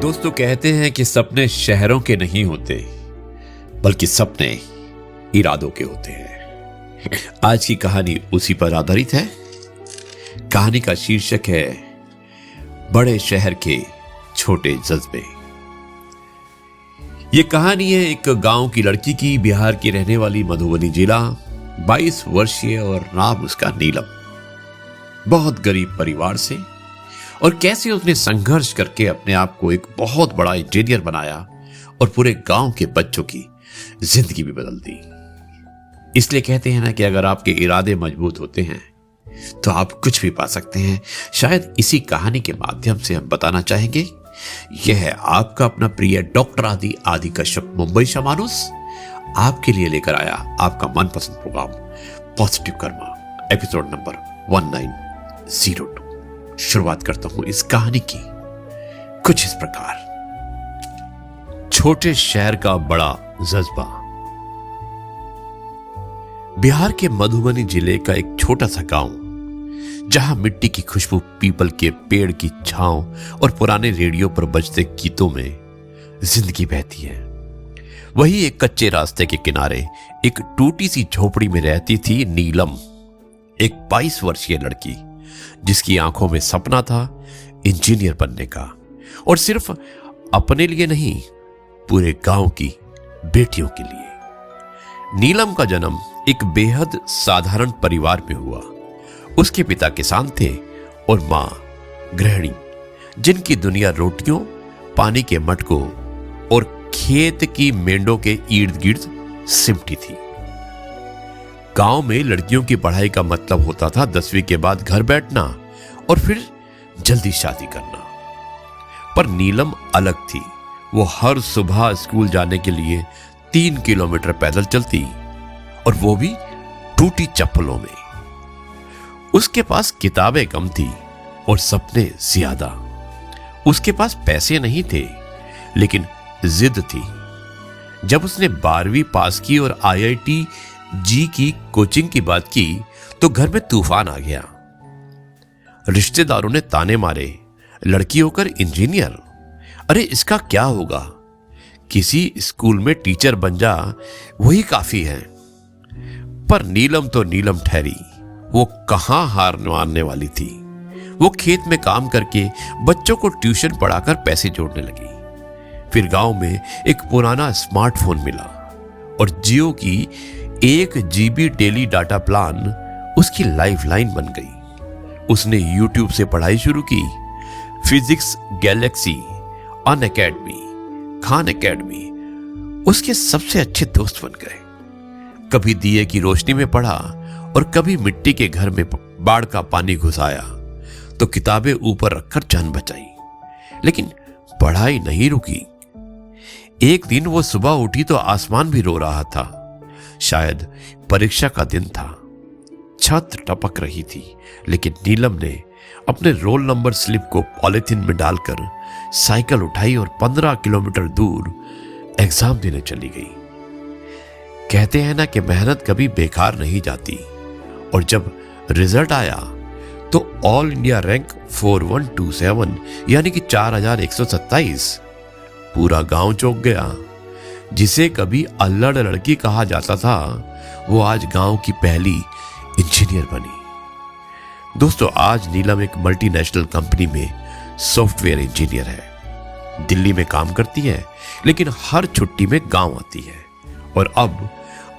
दोस्तों कहते हैं कि सपने शहरों के नहीं होते, बल्कि सपने इरादों के होते हैं। आज की कहानी उसी पर आधारित है। कहानी का शीर्षक है बड़े शहर के छोटे जज्बे। ये कहानी है एक गांव की लड़की की, बिहार की रहने वाली मधुबनी जिला, 22 वर्षीय और नाम उसका नीलम। बहुत गरीब परिवार से, और कैसे उसने संघर्ष करके अपने आप को एक बहुत बड़ा इंजीनियर बनाया और पूरे गांव के बच्चों की जिंदगी भी बदल दी। इसलिए कहते हैं ना कि अगर आपके इरादे मजबूत होते हैं तो आप कुछ भी पा सकते हैं। शायद इसी कहानी के माध्यम से हम बताना चाहेंगे। यह है आपका अपना प्रिय डॉक्टर आदि कश्यप, मुंबई शमानुस, आपके लिए लेकर आया आपका मनपसंद program positive karma, episode number 1902। शुरुआत करता हूं इस कहानी की कुछ इस प्रकार। छोटे शहर का बड़ा जज्बा। बिहार के मधुबनी जिले का एक छोटा सा गांव, जहां मिट्टी की खुशबू, पीपल के पेड़ की छांव और पुराने रेडियो पर बजते गीतों में जिंदगी बहती है। वही एक कच्चे रास्ते के किनारे एक टूटी सी झोपड़ी में रहती थी नीलम, एक 22 वर्षीय लड़की जिसकी आंखों में सपना था इंजीनियर बनने का, और सिर्फ अपने लिए नहीं, पूरे गांव की बेटियों के लिए। नीलम का जन्म एक बेहद साधारण परिवार में हुआ। उसके पिता किसान थे और मां गृहिणी, जिनकी दुनिया रोटियों, पानी के मटकों और खेत की मेंढों के इर्द गिर्द सिमटी थी। गांव में लड़कियों की पढ़ाई का मतलब होता था 10वीं के बाद घर बैठना और फिर जल्दी शादी करना। पर नीलम अलग थी। वो हर सुबह स्कूल जाने के लिए 3 किलोमीटर पैदल चलती, और वो भी टूटी चप्पलों में। उसके पास किताबें कम थी और सपने ज्यादा। उसके पास पैसे नहीं थे, लेकिन जिद थी। जब उसने 12वीं पास की और IIT जी की कोचिंग की बात की तो घर में तूफान आ गया। रिश्तेदारों ने ताने मारे, लड़की होकर इंजीनियर, अरे इसका क्या होगा, किसी स्कूल में टीचर बन जा, वही काफी है। पर नीलम तो नीलम ठहरी। वो कहां हार मानने वाली थी। वो खेत में काम करके बच्चों को ट्यूशन पढ़ाकर पैसे जोड़ने लगी। फिर गांव में एक पुराना स्मार्टफोन मिला और जियो की 1 GB डेली डाटा प्लान उसकी लाइफलाइन बन गई। उसने YouTube से पढ़ाई शुरू की। Physics Galaxy, Unacademy, Khan academy उसके सबसे अच्छे दोस्त बन गए। कभी दिए की रोशनी में पढ़ा और कभी मिट्टी के घर में बाढ़ का पानी घुसाया तो किताबें ऊपर रखकर जान बचाई। लेकिन पढ़ाई नहीं रुकी। एक दिन वो सुबह उठी तो आसमान भी रो रहा था। शायद परीक्षा का दिन था। छत टपक रही थी, लेकिन नीलम ने अपने रोल नंबर स्लिप को पॉलिथीन में डालकर साइकिल उठाई और 15 किलोमीटर दूर एग्जाम देने चली गई। कहते हैं ना कि मेहनत कभी बेकार नहीं जाती। और जब रिजल्ट आया तो ऑल इंडिया रैंक 4127 यानी कि 4127। पूरा गांव चौंक गया। जिसे कभी अल्लड़ लड़की कहा जाता था, वो आज गांव की पहली इंजीनियर बनी। दोस्तों, आज नीलम एक मल्टीनेशनल कंपनी में सॉफ्टवेयर इंजीनियर है। दिल्ली में काम करती है, लेकिन हर छुट्टी में गांव आती है। और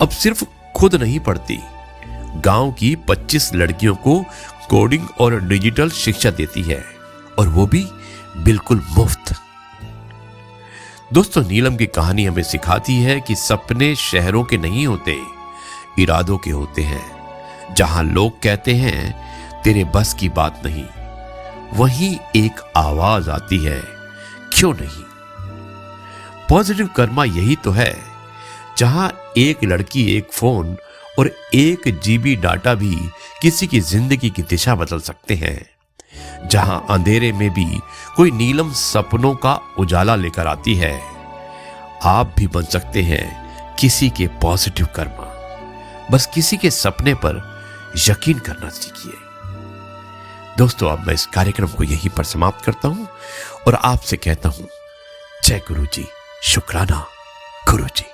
अब सिर्फ खुद नहीं पढ़ती, गांव की 25 लड़कियों को कोडिंग और डिजिटल शिक्षा देती है, और वो भी बिल्कुल मुफ्त। दोस्तों, नीलम की कहानी हमें सिखाती है कि सपने शहरों के नहीं होते, इरादों के होते हैं। जहां लोग कहते हैं तेरे बस की बात नहीं, वहीं एक आवाज आती है, क्यों नहीं। पॉजिटिव कर्मा यही तो है, जहां एक लड़की, एक फोन और 1 GB डाटा भी किसी की जिंदगी की दिशा बदल सकते हैं। जहां अंधेरे में भी कोई नीलम सपनों का उजाला लेकर आती है। आप भी बन सकते हैं किसी के पॉजिटिव कर्मा। बस किसी के सपने पर यकीन करना सीखिए। दोस्तों, अब मैं इस कार्यक्रम को यहीं पर समाप्त करता हूं और आपसे कहता हूं जय गुरु जी, शुक्राना गुरु जी।